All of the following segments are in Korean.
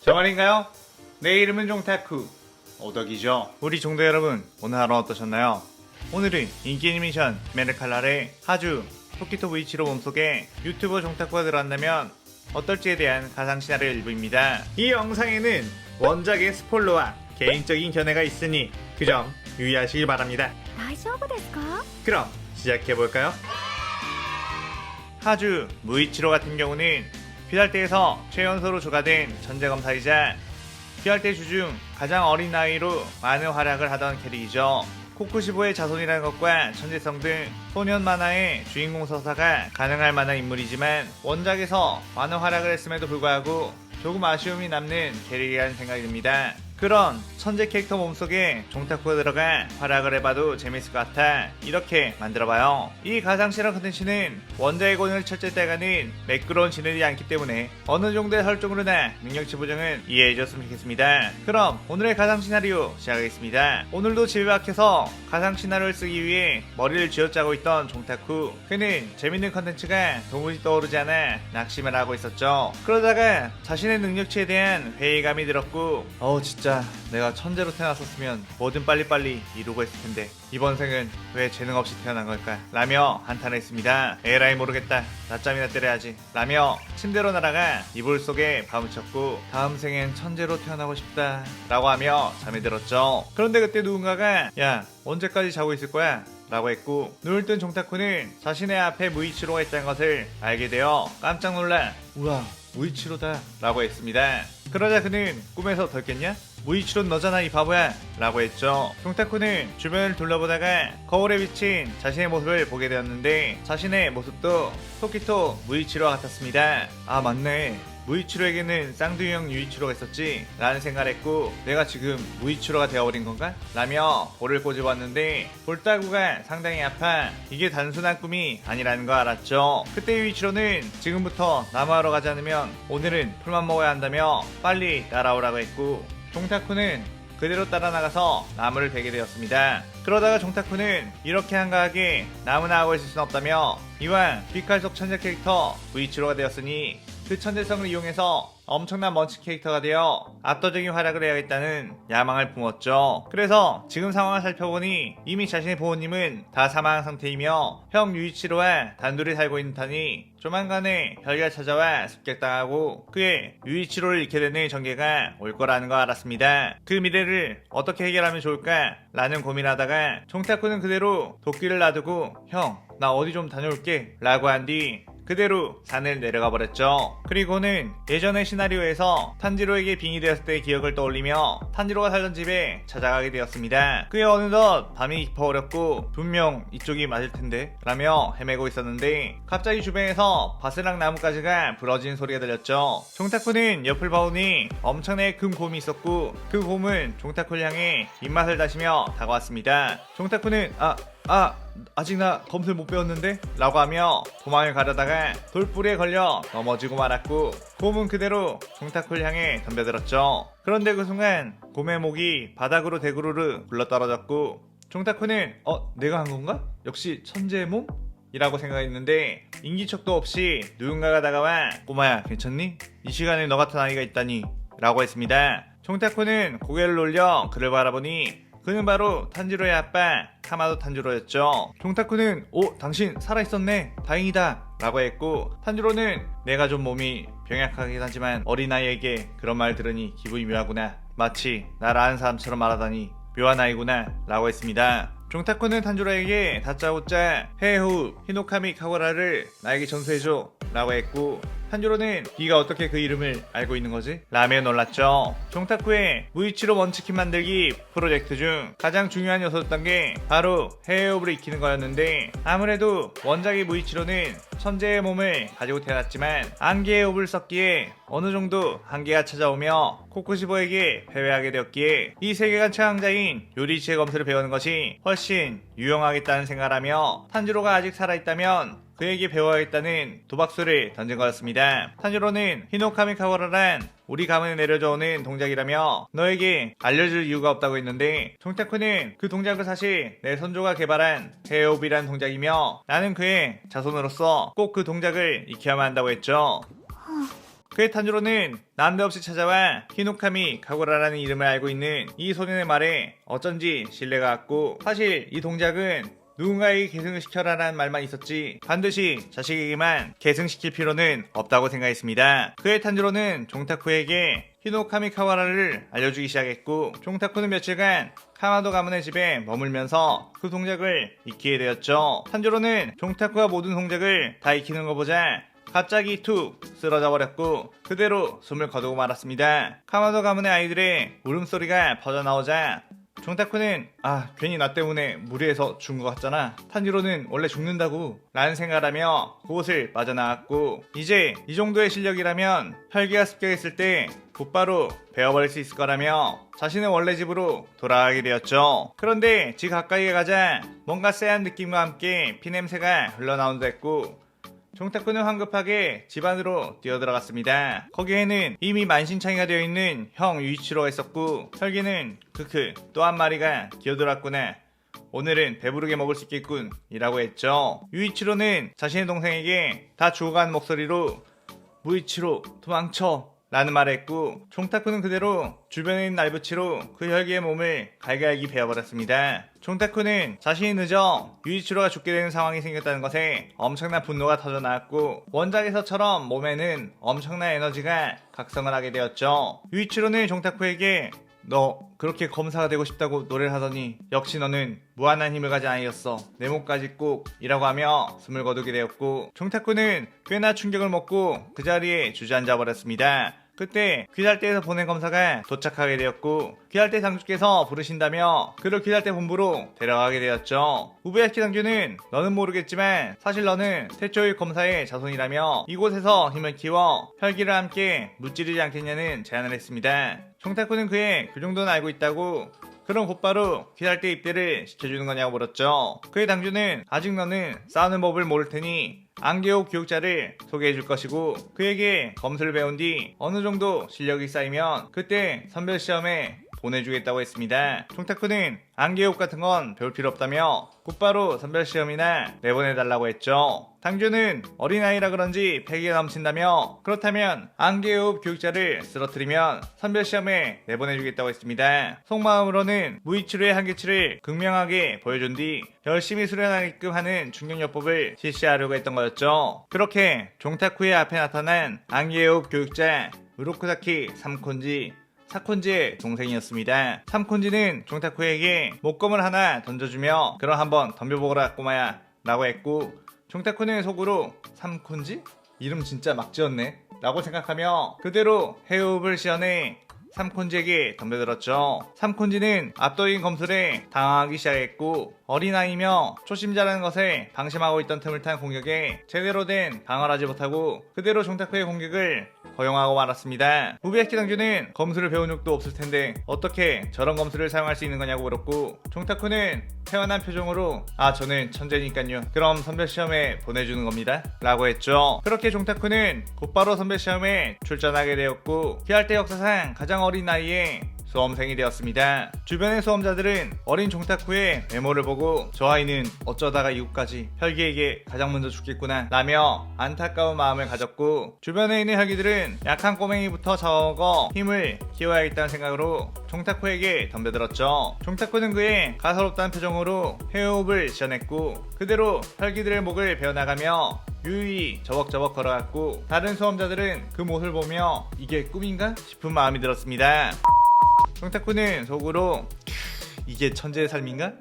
저 말인가요? 내 이름은 종타쿠 오덕이죠. 우리 종대 여러분, 오늘 하루 어떠셨나요? 오늘은 인기 애니메이션 메르칼날의 하주 토키토 브이치로 몸속에 유튜버 종타쿠가 들어간다면 어떨지에 대한 가상 시나리오 일부입니다. 이 영상에는 원작의 스포일러와 개인적인 견해가 있으니 그 점 유의하시길 바랍니다. 大丈夫ですか? 그럼 시작해볼까요? 하주 무이치로 같은 경우는 퓨달대에서 최연소로 조가된 전제검사이자 퓨달대 주중 가장 어린 나이로 많은 활약을 하던 캐릭이죠. 코쿠시보의 자손이라는 것과 천재성 등 소년 만화의 주인공 서사가 가능할 만한 인물이지만 원작에서 많은 활약을 했음에도 불구하고 조금 아쉬움이 남는 캐릭이라는 생각이 듭니다. 그런 천재 캐릭터 몸속에 종타쿠가 들어가 활약을 해봐도 재밌을 것 같아 이렇게 만들어봐요. 이 가상실험 컨텐츠는 원작의 권을 철저히 따가는 매끄러운 진행이 않기 때문에 어느 정도의 설정으로나 능력치 보정은 이해해줬으면 좋겠습니다. 그럼 오늘의 가상 시나리오 시작하겠습니다. 오늘도 집에 박혀서 가상 시나리오를 쓰기 위해 머리를 쥐어짜고 있던 종타쿠. 그는 재밌는 컨텐츠가 도무지 떠오르지 않아 낙심을 하고 있었죠. 그러다가 자신의 능력치에 대한 회의감이 들었고 진짜 내가 천재로 태어났었으면 뭐든 빨리빨리 이루고 했을 텐데 이번 생은 왜 재능 없이 태어난 걸까? 라며 한탄했습니다. 에라이 모르겠다. 낮잠이나 때려야지. 라며 침대로 날아가 이불 속에 파묻혔고 다음 생엔 천재로 태어나고 싶다 라고 하며 잠이 들었죠. 그런데 그때 누군가가 야 언제까지 자고 있을 거야? 라고 했고 눈을 뜬 종타쿠는 자신의 앞에 무이치로가 있다는 것을 알게 되어 깜짝 놀라 우와 무이치로다 라고 했습니다. 그러자 그는 꿈에서 덜깼냐? 무이치로는 너잖아 이 바보야 라고 했죠. 종타쿠는 주변을 둘러보다가 거울에 비친 자신의 모습을 보게 되었는데 자신의 모습도 토키토 무이치로와 같았습니다. 아 맞네, 무이치로에게는 쌍둥이형 유이치로가 있었지 라는 생각을 했고 내가 지금 무이치로가 되어버린 건가? 라며 볼을 꼬집었는데 볼따구가 상당히 아파 이게 단순한 꿈이 아니라는 거 알았죠. 그때 유이치로는 지금부터 나무하러 가지 않으면 오늘은 풀만 먹어야 한다며 빨리 따라오라고 했고 종타쿠는 그대로 따라 나가서 나무를 베게 되었습니다. 그러다가 종타쿠는 이렇게 한가하게 나무나 하고 있을 순 없다며 이왕 빛깔 속 천재 캐릭터 무이치로가 되었으니 그 천재성을 이용해서 엄청난 먼치 캐릭터가 되어 압도적인 활약을 해야겠다는 야망을 품었죠. 그래서 지금 상황을 살펴보니 이미 자신의 부모님은 다 사망한 상태이며 형 유이치로와 단둘이 살고 있는 터니 조만간에 별기가 찾아와 습격당하고 그의 유이치로를 잃게 되는 전개가 올 거라는 걸 알았습니다. 그 미래를 어떻게 해결하면 좋을까? 라는 고민하다가 종타쿠는 그대로 도끼를 놔두고 형 나 어디 좀 다녀올게 라고 한 뒤 그대로 산을 내려가 버렸죠. 그리고는 예전의 시나리오에서 탄지로에게 빙의 되었을 때의 기억을 떠올리며 탄지로가 살던 집에 찾아가게 되었습니다. 그에 어느덧 밤이 깊어버렸고 분명 이쪽이 맞을 텐데 라며 헤매고 있었는데 갑자기 주변에서 바스락 나뭇가지가 부러진 소리가 들렸죠. 종타쿠는 옆을 봐오니 엄청나게 큰 곰이 있었고 그 곰은 종타쿠를 향해 입맛을 다시며 다가왔습니다. 종타쿠는 아직 나 검술 못 배웠는데? 라고 하며 도망을 가려다가 돌뿌리에 걸려 넘어지고 말았고 곰은 그대로 종타쿠를 향해 덤벼들었죠. 그런데 그 순간 곰의 목이 바닥으로 대구르르 굴러떨어졌고 종타쿠는 내가 한 건가? 역시 천재의 몸? 이라고 생각했는데 인기척도 없이 누군가가 다가와 꼬마야 괜찮니? 이 시간에 너 같은 아이가 있다니 라고 했습니다. 종타쿠는 고개를 올려 그를 바라보니 그는 바로 탄지로의 아빠 카마도 탄지로였죠. 종타쿠는 당신 살아있었네 다행이다 라고 했고 탄지로는 내가 좀 몸이 병약하긴 하지만 어린아이에게 그런 말 들으니 기분이 묘하구나. 마치 나를 아는 사람처럼 말하다니 묘한 아이구나 라고 했습니다. 종타쿠는 탄지로에게 다짜고짜 해호흡 히노카미 카고라를 나에게 전수해줘 라고 했고 탄지로는 네가 어떻게 그 이름을 알고 있는 거지? 라며 놀랐죠. 종타쿠의 무이치로 먼치킨 만들기 프로젝트 중 가장 중요한 요소였던 게 바로 해외호흡을 익히는 거였는데 아무래도 원작의 무이치로는 천재의 몸을 가지고 태어났지만 안개의 호흡을 썼기에 어느 정도 한계가 찾아오며 코쿠시보에게 패배하게 되었기에 이 세계관 최강자인 요리치의 검술을 배우는 것이 훨씬 유용하겠다는 생각을 하며 탄지로가 아직 살아있다면 그에게 배워야겠다는 도박수를 던진 거였습니다. 탄지로는 히노카미 카고라란 우리 가문에 내려져오는 동작이라며 너에게 알려줄 이유가 없다고 했는데 종타쿠는 그 동작은 사실 내 선조가 개발한 해오비란 동작이며 나는 그의 자손으로서 꼭 그 동작을 익혀야만 한다고 했죠. 그의 탄주로는 난데없이 찾아와 히노카미 카구라라는 이름을 알고 있는 이 소년의 말에 어쩐지 신뢰가 갔고, 사실 이 동작은 누군가에게 계승을 시켜라라는 말만 있었지 반드시 자식에게만 계승시킬 필요는 없다고 생각했습니다. 그의 탄주로는 종타쿠에게 히노카미 카와라를 알려주기 시작했고, 종타쿠는 며칠간 카마도 가문의 집에 머물면서 그 동작을 익히게 되었죠. 탄주로는 종타쿠가 모든 동작을 다 익히는 거 보자 갑자기 툭 쓰러져 버렸고 그대로 숨을 거두고 말았습니다. 카마도 가문의 아이들의 울음소리가 퍼져나오자 종타쿠는 괜히 나 때문에 무리해서 죽은 것 같잖아, 탄지로는 원래 죽는다고 라는 생각을 하며 그곳을 빠져나왔고, 이제 이 정도의 실력이라면 혈기가 습격했을 때 곧바로 베어버릴 수 있을 거라며 자신의 원래 집으로 돌아가게 되었죠. 그런데 집 가까이에 가자 뭔가 쎄한 느낌과 함께 피냄새가 흘러나온다 했고, 종타쿠는 황급하게 집 안으로 뛰어들어갔습니다. 거기에는 이미 만신창이가 되어 있는 형 유이치로가 있었고, 혈기는 크크 또 한 마리가 기어들었구나, 오늘은 배부르게 먹을 수 있겠군 이라고 했죠. 유이치로는 자신의 동생에게 다 죽어가는 목소리로 무이치로 도망쳐 라는 말을 했고, 종타쿠는 그대로 주변에 있는 날붙이로 그 혈기의 몸을 갈갈기 베어버렸습니다. 종타쿠는 자신이 늦어 유이치로가 죽게 되는 상황이 생겼다는 것에 엄청난 분노가 터져나왔고, 원작에서처럼 몸에는 엄청난 에너지가 각성을 하게 되었죠. 유이치로는 종타쿠에게 너 그렇게 검사가 되고 싶다고 노래를 하더니 역시 너는 무한한 힘을 가진 아이였어, 내 몸까지 꼭 이라고 하며 숨을 거두게 되었고, 종타쿠는 꽤나 충격을 먹고 그 자리에 주저앉아 버렸습니다. 그때 귀살대에서 보낸 검사가 도착하게 되었고, 귀살대 당주께서 부르신다며 그를 귀살대 본부로 데려가게 되었죠. 우부야키 당주는 너는 모르겠지만 사실 너는 태초의 검사의 자손이라며 이곳에서 힘을 키워 혈기를 함께 무찌르지 않겠냐는 제안을 했습니다. 종타쿠는 그의 그 정도는 알고 있다고, 그럼 곧바로 귀살대 입대를 시켜주는 거냐고 물었죠. 그의 당주는 아직 너는 싸우는 법을 모를 테니 안개호 교육자를 소개해 줄 것이고, 그에게 검술을 배운 뒤 어느 정도 실력이 쌓이면 그때 선별시험에 보내주겠다고 했습니다. 종타쿠는 안개호 같은 건 배울 필요 없다며 곧바로 선별시험이나 내보내달라고 했죠. 당주는 어린아이라 그런지 패기가 넘친다며 그렇다면 안개호흡 교육자를 쓰러뜨리면 선별시험에 내보내주겠다고 했습니다. 속마음으로는 무이치로의 한계치를 극명하게 보여준 뒤 열심히 수련하게끔 하는 충격요법을 실시하려고 했던 거였죠. 그렇게 종타쿠의 앞에 나타난 안개호흡 교육자 우로쿠사키 삼콘지, 사콘지의 동생이었습니다. 삼콘지는 종타쿠에게 목검을 하나 던져주며 그럼 한번 덤벼보거라 꼬마야 라고 했고, 종타쿠는 속으로 삼콘지? 이름 진짜 막 지었네 라고 생각하며 그대로 해호흡을 시연해 삼콘지에게 덤벼들었죠. 삼콘지는 압도적인 검술에 당황하기 시작했고, 어린아이며 초심자라는 것에 방심하고 있던 틈을 탄 공격에 제대로 된 방어를 하지 못하고 그대로 종타쿠의 공격을 허용하고 말았습니다. 우부야키 당주는 검술을 배운 적도 없을 텐데 어떻게 저런 검술을 사용할 수 있는 거냐고 물었고, 종타쿠는 태연한 표정으로 저는 천재니깐요, 그럼 선별시험에 보내주는 겁니다 라고 했죠. 그렇게 종타쿠는 곧바로 선별시험에 출전하게 되었고, 귀할대 역사상 가장 어린 나이에 수험생이 되었습니다. 주변의 수험자들은 어린 종타쿠의 외모를 보고 저 아이는 어쩌다가 이곳까지 혈기에게 가장 먼저 죽겠구나 라며 안타까운 마음을 가졌고, 주변에 있는 혈기들은 약한 꼬맹이부터 잡아먹어 힘을 키워야겠다는 생각으로 종타쿠에게 덤벼들었죠. 종타쿠는 그의 가소롭다는 표정으로 해호흡을 시연했고 그대로 혈기들의 목을 베어나가며 유유히 저벅저벅 걸어갔고, 다른 수험자들은 그 모습을 보며 이게 꿈인가 싶은 마음이 들었습니다. 종타쿠는 속으로 이게 천재의 삶인가?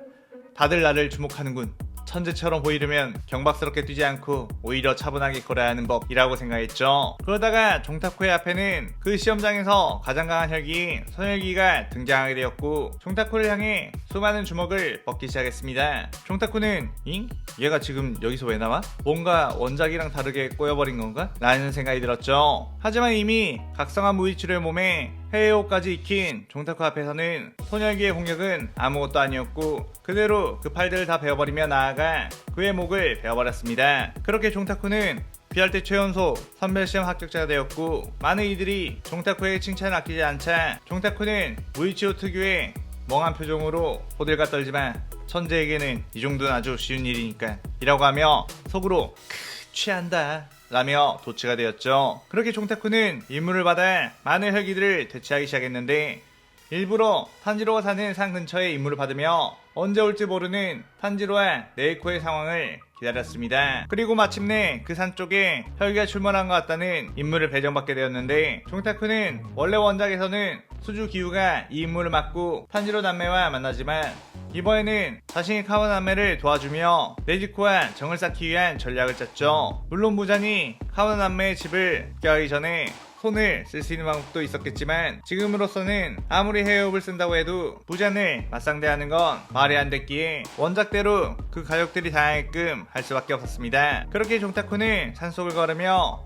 다들 나를 주목하는군. 천재처럼 보이려면 경박스럽게 뛰지 않고 오히려 차분하게 걸어야 하는 법이라고 생각했죠. 그러다가 종타쿠의 앞에는 그 시험장에서 가장 강한 혈기인 선혈기가 등장하게 되었고, 종타쿠를 향해 수많은 주먹을 뻗기 시작했습니다. 종타쿠는 잉? 얘가 지금 여기서 왜 나와? 뭔가 원작이랑 다르게 꼬여버린 건가? 라는 생각이 들었죠. 하지만 이미 각성한 무이치로의 몸에 해외호까지 익힌 종타쿠 앞에서는 소멸기의 공격은 아무것도 아니었고 그대로 그 팔들을 다 베어버리며 나아가 그의 목을 베어버렸습니다. 그렇게 종타쿠는 귀할대 최연소 선별시험 합격자가 되었고, 많은 이들이 종타쿠에게 칭찬을 아끼지 않자 종타쿠는 무이치로 특유의 멍한 표정으로 호들갑 떨지만 천재에게는 이 정도는 아주 쉬운 일이니까 이라고 하며 속으로 취한다 라며 도취가 되었죠. 그렇게 종타쿠는 임무를 받아 많은 혈기들을 대체하기 시작했는데 일부러 탄지로가 사는 산 근처에 임무를 받으며 언제 올지 모르는 탄지로와 네이코의 상황을 기다렸습니다. 그리고 마침내 그 산 쪽에 혈기가 출몰한 것 같다는 임무를 배정받게 되었는데 종타쿠는 원래 원작에서는 수주 기우가 이 임무를 맡고 탄지로 남매와 만나지만 이번에는 자신이 카와 남매를 도와주며 네지코와 정을 쌓기 위한 전략을 짰죠. 물론 무잔이 카와 남매의 집을 습격하기 전에 손을 쓸 수 있는 방법도 있었겠지만 지금으로서는 아무리 해협을 쓴다고 해도 무잔을 맞상대하는 건 말이 안 됐기에 원작대로 그 가족들이 당하게끔 할 수밖에 없었습니다. 그렇게 종타쿠는 산속을 걸으며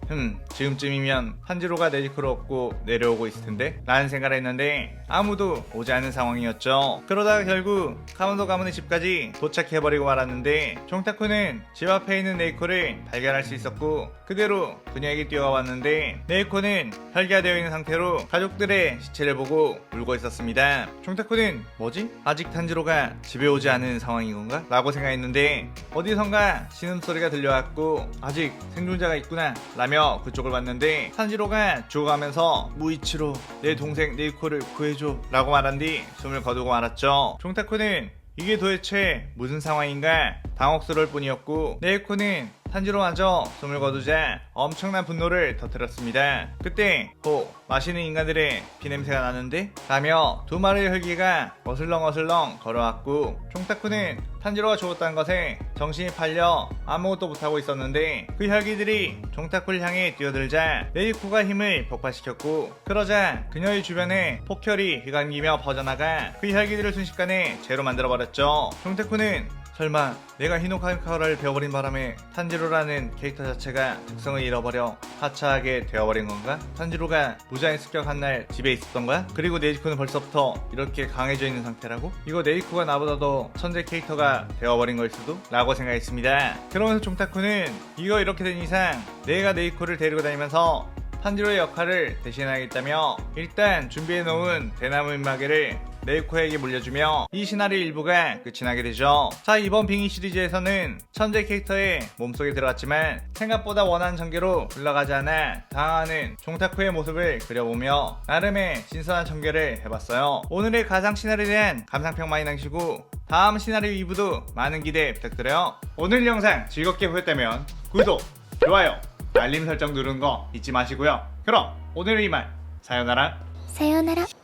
지금쯤이면 탄지로가 네지코를 얻고 내려오고 있을 텐데 라는 생각을 했는데 아무도 오지 않은 상황이었죠. 그러다가 결국 카문도 가문의 집까지 도착해버리고 말았는데 종타쿠는 집 앞에 있는 네이코를 발견할 수 있었고 그대로 그녀에게 뛰어가 왔는데 네이코는 혈기화되어 있는 상태로 가족들의 시체를 보고 울고 있었습니다. 종타쿠는 뭐지? 아직 탄지로가 집에 오지 않은 상황인 건가? 라고 생각했는데 어디선가 신음소리가 들려왔고 아직 생존자가 있구나 라며 그쪽을 봤는데 탄지로가 죽어가면서 무이치로 내 동생 네이코를 구해줘 라고 말한 뒤 숨을 거두고 말았죠. 종타쿠는 이게 도대체 무슨 상황인가 당혹스러울 뿐이었고 네이코는 탄지로마저 숨을 거두자 엄청난 분노를 터뜨렸습니다. 그때 마시는 인간들의 피냄새가 나는데? 라며 두 마리의 혈기가 어슬렁어슬렁 걸어왔고 종타쿠는 탄지로가 죽었다는 것에 정신이 팔려 아무것도 못하고 있었는데 그 혈기들이 종타쿠를 향해 뛰어들자 네이코가 힘을 폭발시켰고 그러자 그녀의 주변에 폭혈이 휘감기며 퍼져나가 그 혈기들을 순식간에 제로 만들어버렸죠. 종타쿠는 설마 내가 히노카미카와를 배워버린 바람에 탄지로라는 캐릭터 자체가 특성을 잃어버려 하차하게 되어버린 건가? 탄지로가 무장에 습격한 날 집에 있었던 거야? 그리고 네이코는 벌써부터 이렇게 강해져 있는 상태라고? 이거 네이코가 나보다도 천재 캐릭터가 되어버린 걸 수도? 라고 생각했습니다. 그러면서 종타쿠는 이거 이렇게 된 이상 내가 네이코를 데리고 다니면서 탄지로의 역할을 대신하겠다며 일단 준비해놓은 대나무 인마개를 네이코에게 물려주며 이 시나리오 일부가 끝이 나게 되죠. 자, 이번 빙의 시리즈에서는 천재 캐릭터의 몸속에 들어갔지만 생각보다 원하는 전개로 흘러가지 않아 당황하는 종타쿠의 모습을 그려보며 나름의 신선한 전개를 해봤어요. 오늘의 가상 시나리오에 대한 감상평 많이 남기시고 다음 시나리오 2부도 많은 기대 부탁드려요. 오늘 영상 즐겁게 보셨다면 구독, 좋아요, 알림 설정 누르는 거 잊지 마시고요. 그럼 오늘은 이만 사요나라.さようなら。